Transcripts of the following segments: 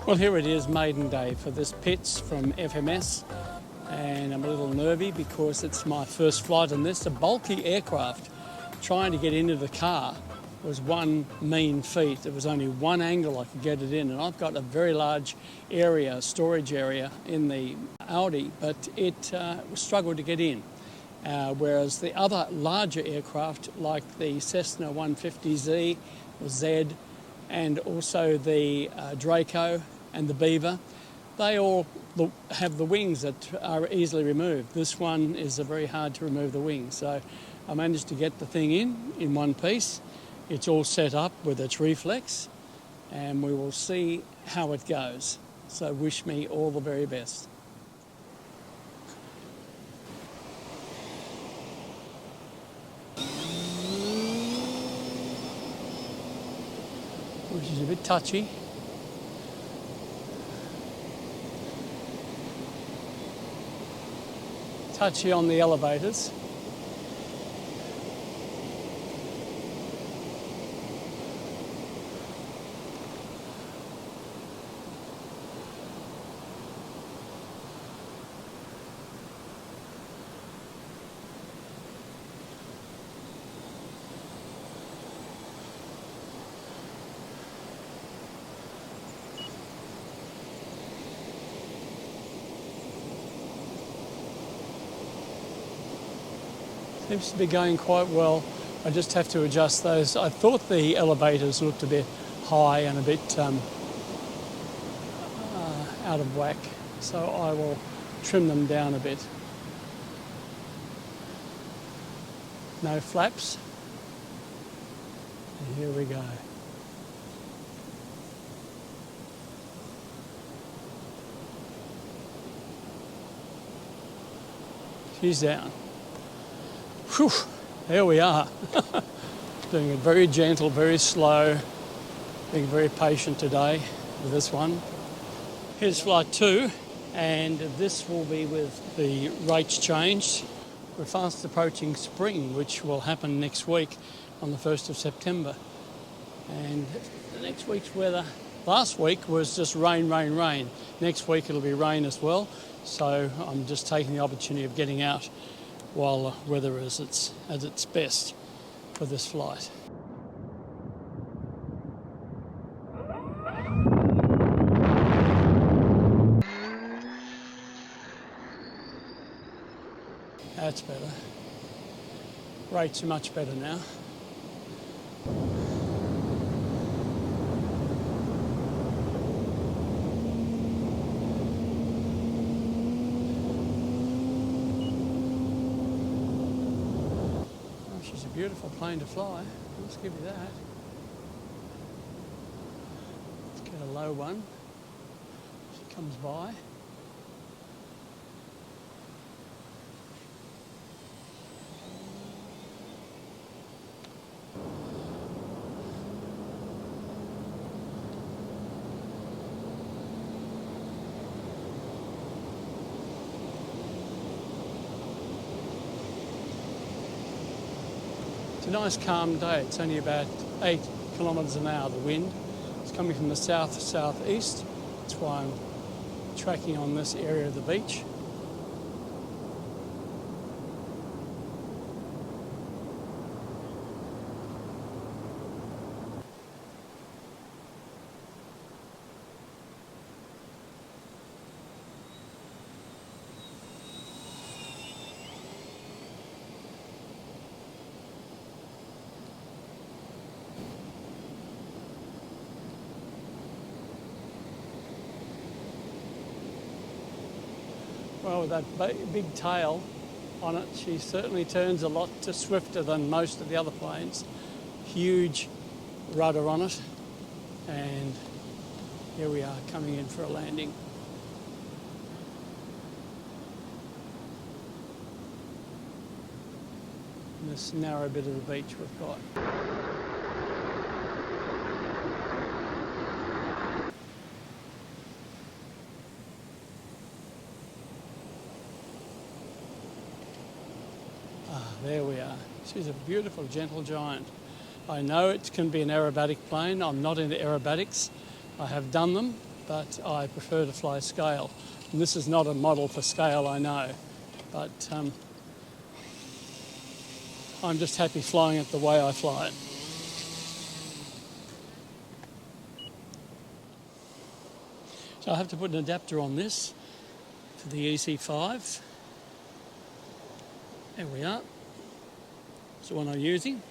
Well, here it is, Maiden Day for this Pitts from FMS, and I'm a little nervy because it's my first flight on this. A bulky aircraft. Trying to get into the car was one mean feat. There was only one angle I could get it in, and I've got a very large area, storage area in the Audi, but it struggled to get in. Whereas the other larger aircraft, like the Cessna 150Z or Z, and also the Draco and the Beaver, they all have the wings that are easily removed. This one is very hard to remove the wings. So I managed to get the thing in one piece. It's all set up with its reflex, and we will see how it goes. So wish me all the very best. Which is a bit touchy. Touchy on the elevators. Seems to be going quite well. I just have to adjust those. I thought the elevators looked a bit high and a bit out of whack, so I will trim them down a bit. No flaps. And here we go. She's down. Whew, there we are. Doing it very gentle, very slow, being very patient today with this one. Here's flight 2, and this will be with the rates changed. We're fast approaching spring, which will happen next week on the 1st of September. And the next week's weather, last week was just rain, rain, rain. Next week it'll be rain as well. So I'm just taking the opportunity of getting out while the weather is at its best for this flight. That's better. Rates are much better now. She's a beautiful plane to fly, let's give you that. Let's get a low one. She comes by. It's a nice calm day. It's only about 8 kilometres an hour, the wind. It's coming from the south-southeast. That's why I'm tracking on this area of the beach. Well, with that big tail on it, she certainly turns a lot swifter than most of the other planes. Huge rudder on it, and here we are coming in for a landing. And this narrow bit of the beach we've got. There we are. She's a beautiful, gentle giant. I know it can be an aerobatic plane. I'm not into aerobatics. I have done them, but I prefer to fly scale. And this is not a model for scale, I know, but I'm just happy flying it the way I fly it. So I have to put an adapter on this for the EC5. There we are. That's the one I'm using.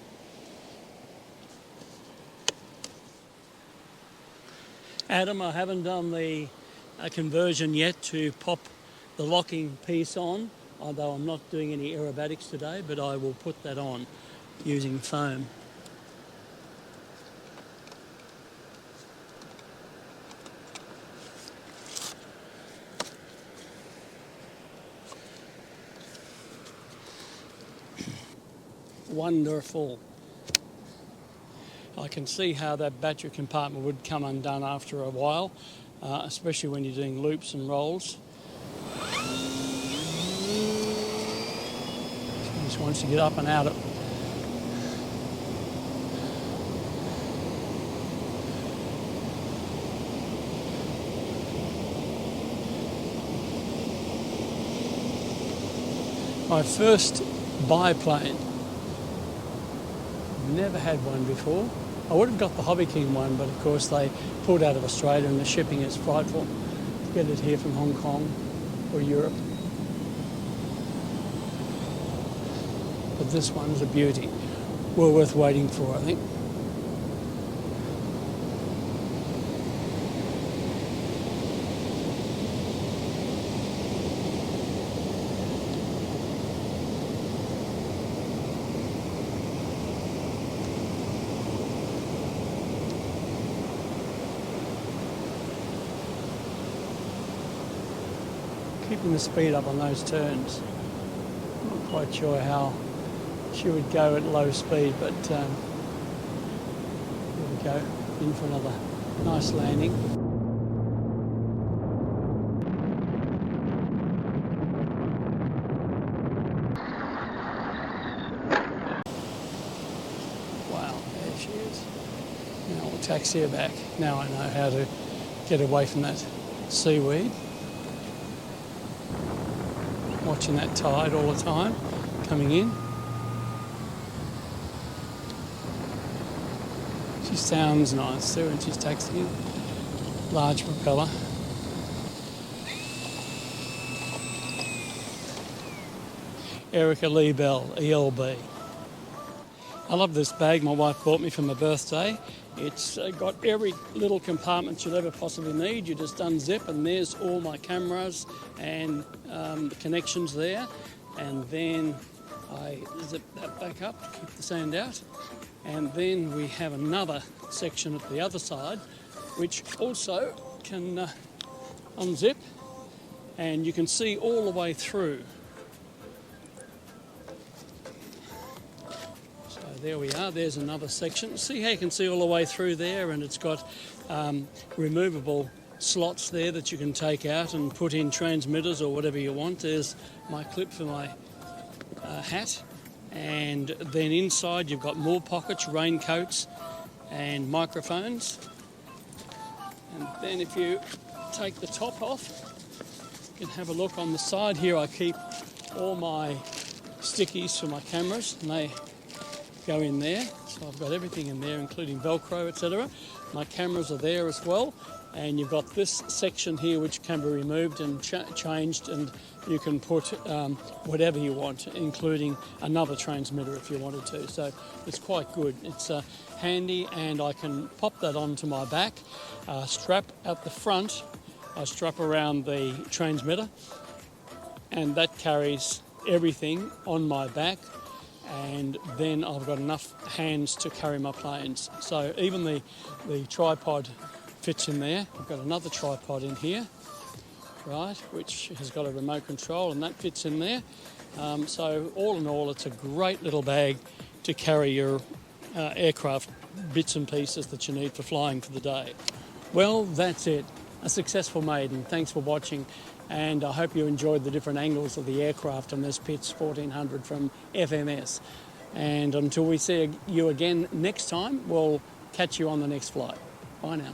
Adam, I haven't done the conversion yet to pop the locking piece on, although I'm not doing any aerobatics today, but I will put that on using foam. Wonderful. I can see how that battery compartment would come undone after a while, especially when you're doing loops and rolls. Just wants to get up and out of. My first biplane. Never had one before. I would have got the Hobby King one, but of course they pulled out of Australia and the shipping is frightful to get it here from Hong Kong or Europe. But this one is a beauty. Well worth waiting for, I think. Keeping the speed up on those turns. Not quite sure how she would go at low speed, but here we go, in for another nice landing. Wow, there she is. Now we'll taxi her back. Now I know how to get away from that seaweed. Watching that tide all the time coming in. She sounds nice too when she's taxiing. Large propeller. Erica Lee Bell, ELB. I love this bag my wife bought me for my birthday. It's got every little compartment you'll ever possibly need. You just unzip and there's all my cameras and the connections there. And then I zip that back up to keep the sand out. And then we have another section at the other side, which also can unzip and you can see all the way through. There we are, there's another section. See how you can see all the way through there, and it's got removable slots there that you can take out and put in transmitters or whatever you want. There's my clip for my hat, and then inside you've got more pockets, raincoats and microphones. And then if you take the top off, you can have a look on the side here. I keep all my stickies for my cameras, and they go in there, so I've got everything in there, including Velcro, etc. My cameras are there as well, and you've got this section here which can be removed and changed, and you can put whatever you want, including another transmitter if you wanted to. So it's quite good. It's handy, and I can pop that onto my back, strap at the front. I strap around the transmitter, and that carries everything on my back. And then I've got enough hands to carry my planes. So even the tripod fits in there. I've got another tripod in here, right, which has got a remote control, and that fits in there. So all in all, it's a great little bag to carry your aircraft bits and pieces that you need for flying for the day. Well, that's it. A successful Maiden. Thanks for watching. And I hope you enjoyed the different angles of the aircraft on this Pitts 1400 from FMS. And until we see you again next time, we'll catch you on the next flight. Bye now.